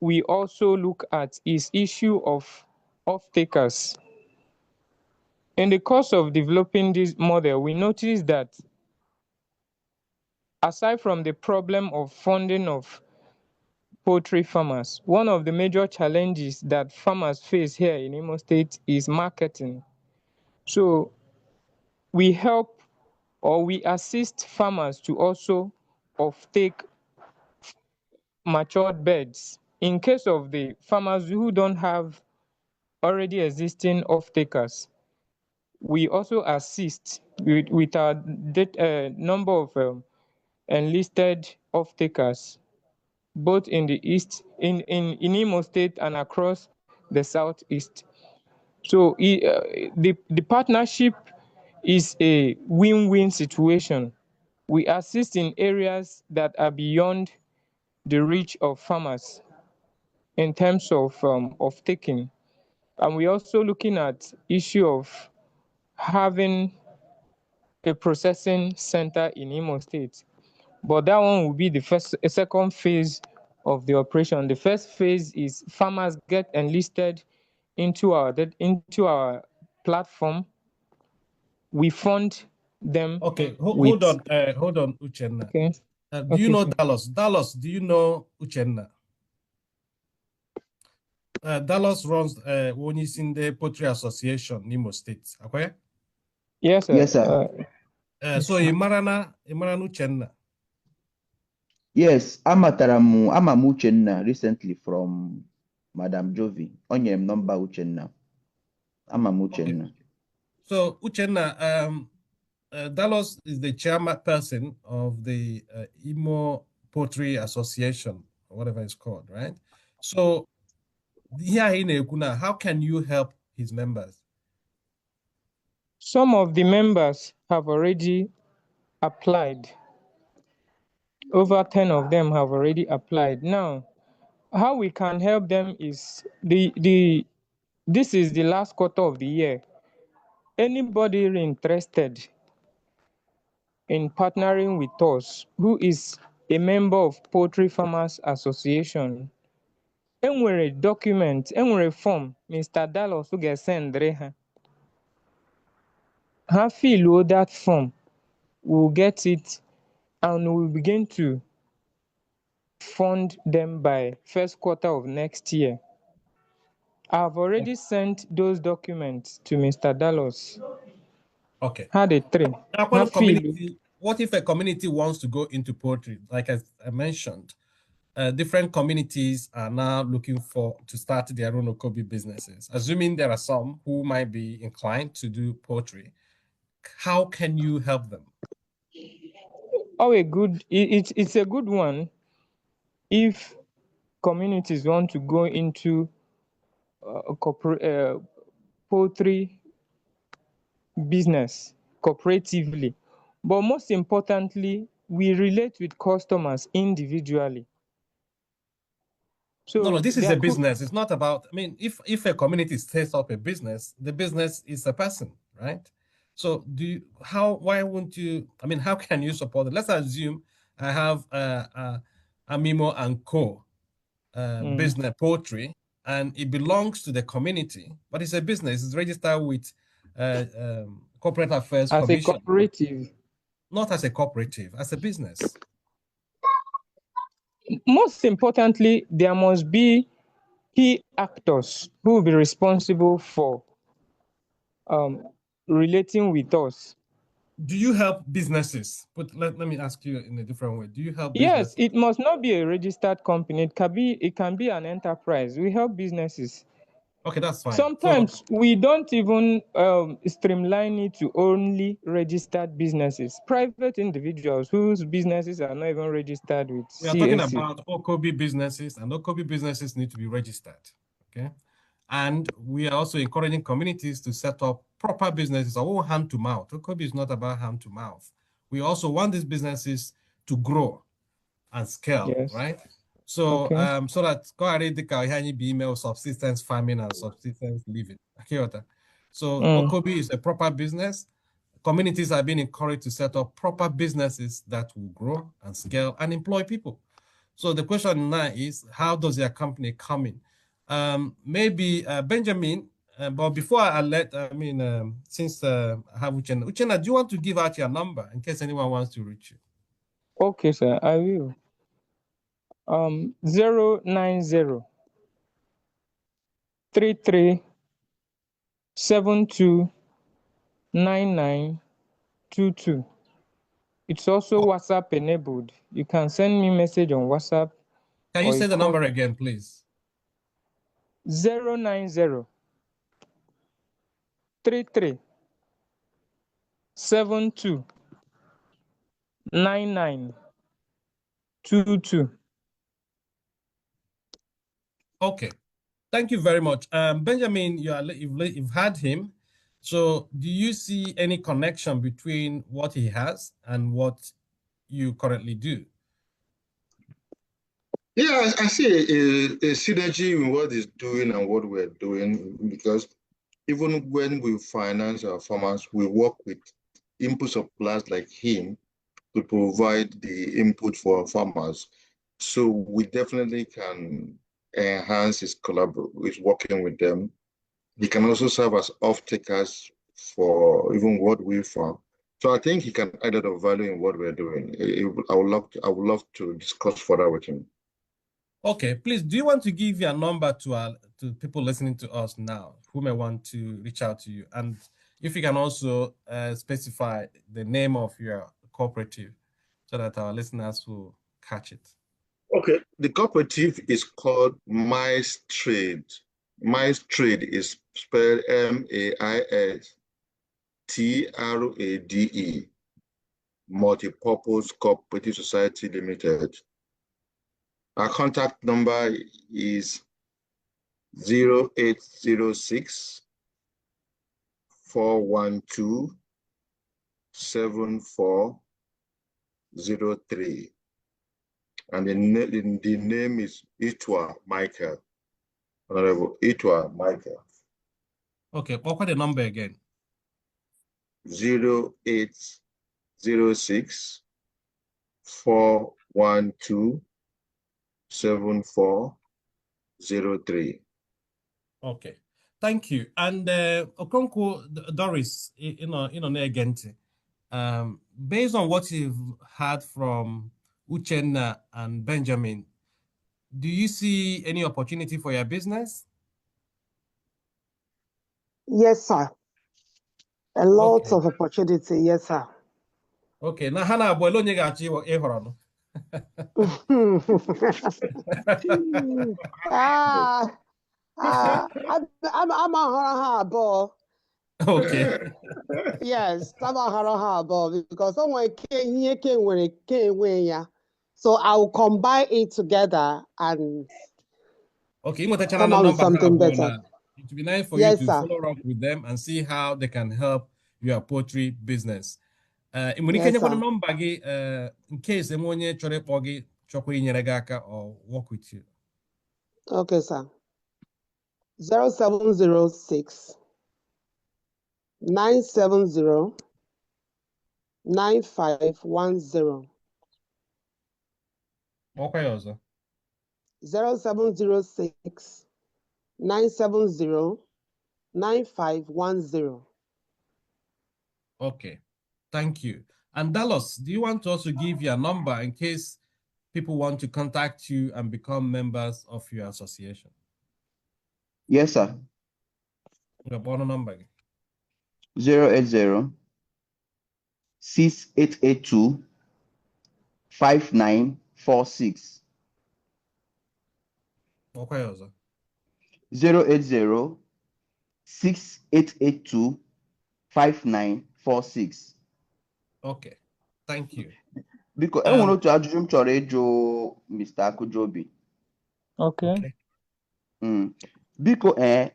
we also look at is issue of off-takers. In the course of developing this model, we noticed that aside from the problem of funding of poultry farmers, one of the major challenges that farmers face here in Imo State is marketing. So we help or we assist farmers to also off-take matured birds. In case of the farmers who don't have already existing off-takers, we also assist with our number of enlisted off-takers, both in the east, in Imo State and across the southeast. So the partnership is a win-win situation. We assist in areas that are beyond the reach of farmers in terms of taking. And we're also looking at issue of having a processing center in Imo State. But that one will be the second phase of the operation. The first phase is farmers get enlisted into our platform. We fund them. Okay, hold on, Uchenna. Okay. Do you Okay, know sir. Dallas? Dallas, do you know Uchenna? Dallas runs one is in the Poultry Association, Nimo State. Okay? Yes, sir. Yes, sir. So Imarana Uchenna. Yes, ama m Uchenna recently from Madam Jovi. Onye m number Uchenna. Ama m Uchenna. So Uchenna, Dallas is the chairperson of the Imo Poultry Association, or whatever it's called, right? So here in Ekuna, how can you help his members? Some of the members have already applied. Over 10 of them have already applied. Now, how we can help them is this is the last quarter of the year. Anybody interested in partnering with us who is a member of Poultry Farmers Association, enwere document, enwere form Mr. Dallas ga-esendre ha. Ha fill that form, we'll get it, and we'll begin to fund them by first quarter of next year. I've already sent those documents to Mr. Dallas. Okay. Ha the three. Ha fill. What if a community wants to go into poultry? Like I mentioned, different communities are now looking to start their own OKOBI businesses. Assuming there are some who might be inclined to do poultry, how can you help them? Oh, it's a good one if communities want to go into poultry business cooperatively. But most importantly, we relate with customers individually. So No, this is a business. It's not about, I mean, if a community sets up a business, the business is a person, right? So why won't you, I mean, how can you support it? Let's assume I have Amimo and Co. Business poultry, and it belongs to the community, but it's a business. It's registered with Corporate Affairs as Commission. a cooperative. Not as a cooperative, as a business. Most importantly, there must be key actors who will be responsible for relating with us. Do you help businesses? But let me ask you in a different way. Do you help businesses? Yes, it must not be a registered company. It can be an enterprise. We help businesses. Okay, that's fine. Sometimes we don't even streamline it to only registered businesses. Private individuals whose businesses are not even registered with We are CAC. talking about OKOBI businesses, and OKOBI businesses need to be registered, okay? And we are also encouraging communities to set up proper businesses, all hand to mouth. OKOBI is not about hand to mouth. We also want these businesses to grow and scale, Yes. right? So, Okay. so that go ahead and be email subsistence farming and subsistence living. So OKOBI is a proper business. Communities are being encouraged to set up proper businesses that will grow and scale and employ people. So the question now is, how does your company come in? Maybe Benjamin, but before I since I have Uchenna, do you want to give out your number in case anyone wants to reach you? Okay, sir, I will. 090 33 72 9922. It's also WhatsApp enabled. You can send me message on WhatsApp. Can you say the number again, please? 090 33 72 9922. Okay, thank you very much. Benjamin, you've had him. So do you see any connection between what he has and what you currently do? Yeah, I see a synergy in what he's doing and what we're doing, because even when we finance our farmers, we work with input suppliers like him to provide the input for our farmers. So we definitely can enhance his working with them. He can also serve as off-takers for even what we farm. So I think he can add a lot of value in what we're doing. I would love to discuss further with him. Okay, please, do you want to give your number to people listening to us now who may want to reach out to you? And if you can also specify the name of your cooperative so that our listeners will catch it. Okay, the cooperative is called Mice Trade. Mice Trade is spelled MAISTRADE, Multipurpose Cooperative Society Limited. Our contact number is 0806 412 7403. And the name is Itwa Michael. Honorable Itwa Michael. Okay, what's the number again? 0806 412 7403. Okay, thank you. And Okonkwo Doris, again, based on what you've heard from Uchenna and Benjamin, do you see any opportunity for your business? Yes, sir. A lot of opportunity, yes, sir. Okay, now Hannah Bolonye gachi ehorono. I'm a ball. Okay. Yes, I'm a ball because someone came here, came when it came when ya. So I will combine it together and okay, come out with something better. It would be nice for Yes, you to sir. follow up with them and see how they can help your poultry business. Yes, number in case anyone or work with you. Okay, sir. 0706 970 9510. Okay, also. 0706 970 9510. Okay, thank you. And Dallas, do you want to also give your number in case people want to contact you and become members of your association? Yes, sir. Your phone number. 080 6882 5946. Okay, also. 080 6882 5946. Okay, thank you. Because I want to ajụjụ m chọrọ ịjụ Mr. Akujobi. Okay. Because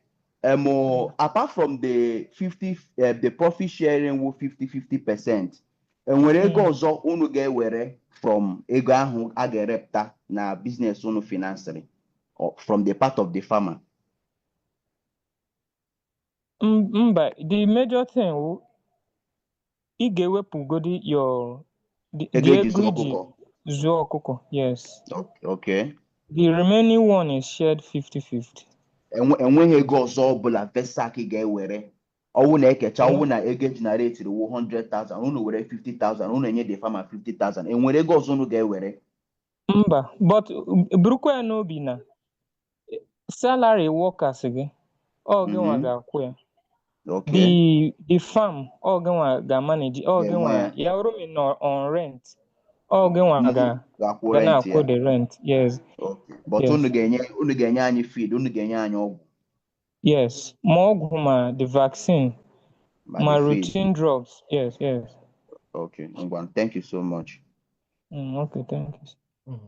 apart from the 50 the profit sharing with 50%, enwere ego ọzọ unu ga-ewere from ego ahụ a ga-erepụta na business unu financing or from the part of the farmer. But the major thing ị ga-ewepụgodi your the ego zụọ ọkụkọ, yes. Okay. The remaining one is shared 50-50. Enweghị ego ọzọ ọbụla Vesak ga-ewere ọwụ na ekecha ọwụ na ego generate 100,000 unu were 50,000 unu enye the farmer 50,000 enwere ego ọzọ unu ga-ewere? Mba, but burukwa ya n'obi na salary workers gị ọ gịnwa ga-akwụ ya. Okay. The farm ọ gịnwa ga-manage ọ gịnwa ya rumi on rent ọ gịnwa ga na-akwụ the rent, yes. Okay. But unu ga-enye anyị feed, unu ga-enye anyị ọgwụ. Yes, ma ọgwụ ma the vaccine ma routine drugs, yes. Okay, thank you so much. Okay, thank you.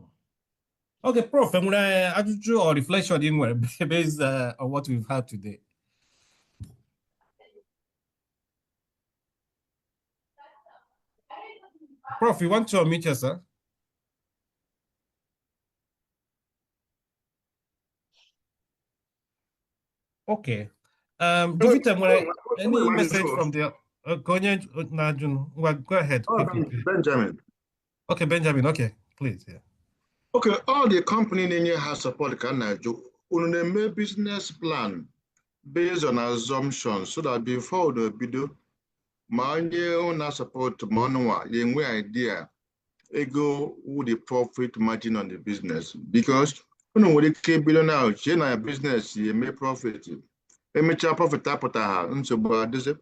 Okay, Prof, ajụjụ or reflection in where based on what we've had today. Prof, you want to unmute yourself? Okay. Any message from the go ahead. Benjamin. Okay, Benjamin. Okay, please. Yeah. Okay, all the company in here has support can do a business plan based on assumptions so that before the video my support manual, you idea, ego with the profit margin on the business. Because you know what it can be now, a business, you may profit. Let me chop off a tap at and so bad is it?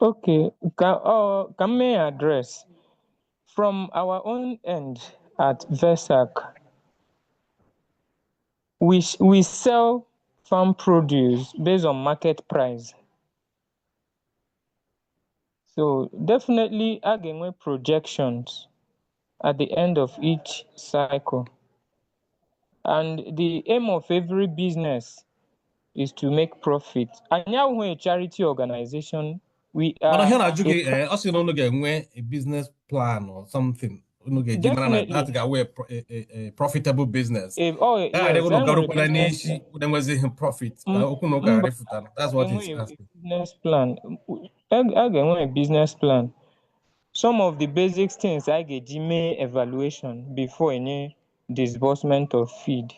Okay, can may address from our own end at VESAC, we sell farm produce based on market price. So definitely again projections at the end of each cycle. And the aim of every business is to make profit. And now we're a charity organization. We are a business plan or something. Definitely. That's a profitable business. Yes, profit. That's what he's asking. Business plan. Again, a business plan. Some of the basic things I get evaluation before any disbursement of feed.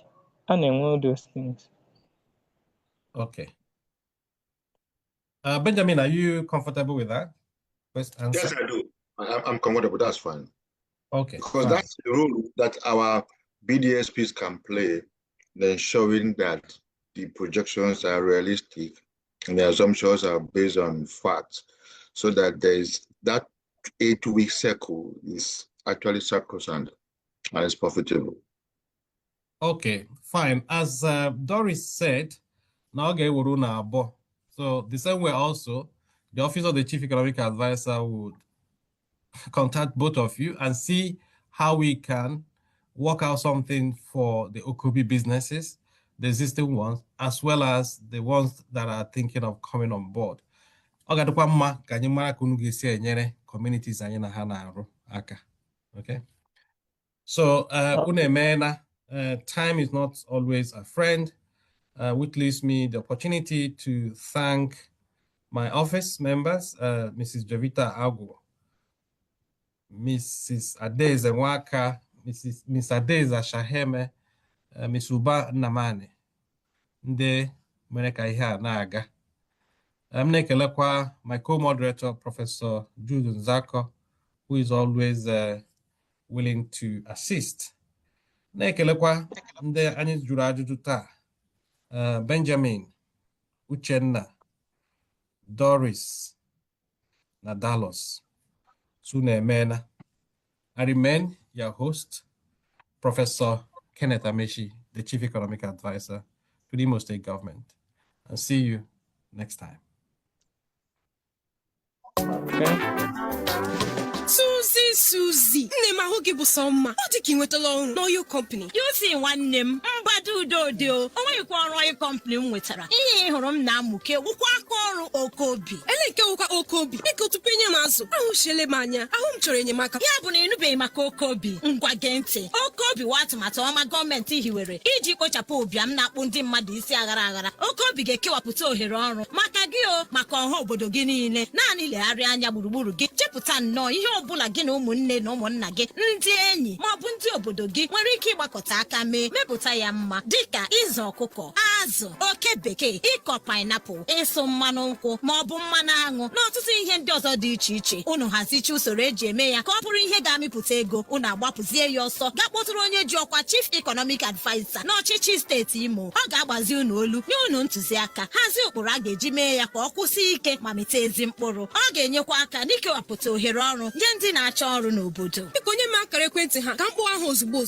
And then all those things. Okay. Benjamin, are you comfortable with that? First answer. Yes, I do. I'm comfortable. That's fine. Okay. Because fine. that's the role that our BDSPs can play, then showing that the projections are realistic and the assumptions are based on facts, so that there is that 8-week cycle is actually sacrosanct and is profitable. Okay, fine. As Doris said, now so the same way also, the Office of the Chief Economic Advisor would contact both of you and see how we can work out something for the OKOBI businesses, the existing ones, as well as the ones that are thinking of coming on board. Communities okay. So time is not always a friend, which leaves me the opportunity to thank my office members, Mrs. Jovita Agu, Mrs. Adeza Waka, Miss Adeza Shaheme, Miss Uba Namane, Nde Meneka Iha Naga. My co-moderator, Professor Jude Nzako, who is always willing to assist. Na-ekelekwa ndị anyị jụrụ ajụjụ taa, Benjamin, Uchenna, Doris, na Dallas, Sunemena. I remain your host, Professor Kenneth Amechi, the Chief Economic Advisor to the Imo State Government. And see you next time. Okay. Susie, nne m ahụ gị bụ sọ mma. Ọ dị ka ị nwetala ọrụ n'oil company. You see nwanne m mgbado udo dị o. O nweghịkwa ọrụ oil company m nwetara. Ihe hụrụ m na-amụke wụkwa aka ọrụ OKOBI. Ele nke wụkwa OKOBI. Biko tupu enye m azụ, ahụ shele m anya. Ahụ m chọrọ enyemaka. Ya bụ na ịnụbeghị maka OKOBI. Ngwa gee ntị. OKOBI wa atụmatụ ọma gọọmenti hiwere iji kpochapụ ụbịam na-akpụ ndị mmadụ isi aghara aghara. OKOBI ga-ekewapụta ohere ọrụ maka gị o, maka ọha obodo gị niile. Naanị legharịa anya gburugburu gị. Chepụta nnọọ ihe ọbụla gị na ụmụnne na ụmụnna gị, ndị enyi ma ọ bụ ndị obodo gị nwere ike ịgbakọta aka mee mepụta ya mma, dịka ịzụ ọkụkọ, azụ, oke bekee, ịkọ painiapụl, ịsụ mmanụ nkwụ ma ọ bụ mmanụ aṅụ na ọtụtụ ihe ndị ọzọ dị iche iche. Unu hazicha usoro eji eme ya ka ọ bụrụ ihe ga-amịpụta ego. Unu agbapụzie ya ọsọ gaa kpọtụrụ onye ji ọkwa Chief Economic Advisor n'ọchịchị steeti Imo. Ọ ga-agbazi unu olu nye unu ntụziaka, hazie ụkpụrụ a ga-eji mee ya ka ọ kwụsị ike ma mịta ezi mkpụrụ. Ọ ga-enyekwa aka n'ikewapụta ohere ọrụ nye ndị na-achọ ọrụ n'obodo. Biko nye m akara ekwentị ha ka m kpọọ ahụ ozugbo.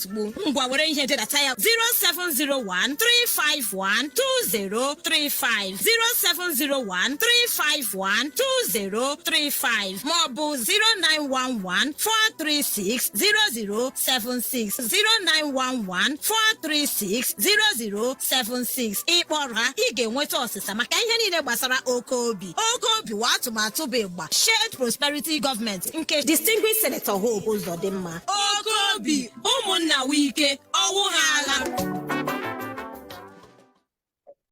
Ngwa were ihe dedata ya 07013512035 07013512035 ma ọ bụ 09114360076 09114360076. Ịkpọrọ ha ị ga-enweta ọsịsa maka ihe niile gbasara OKOBI. OKOBI wa atụmatụ bụ ịgba Shared Prosperity Government nke Distinguished Senator Hope Uzodimma. OKOBI, ụmụnna wike, ọwụ ha agha.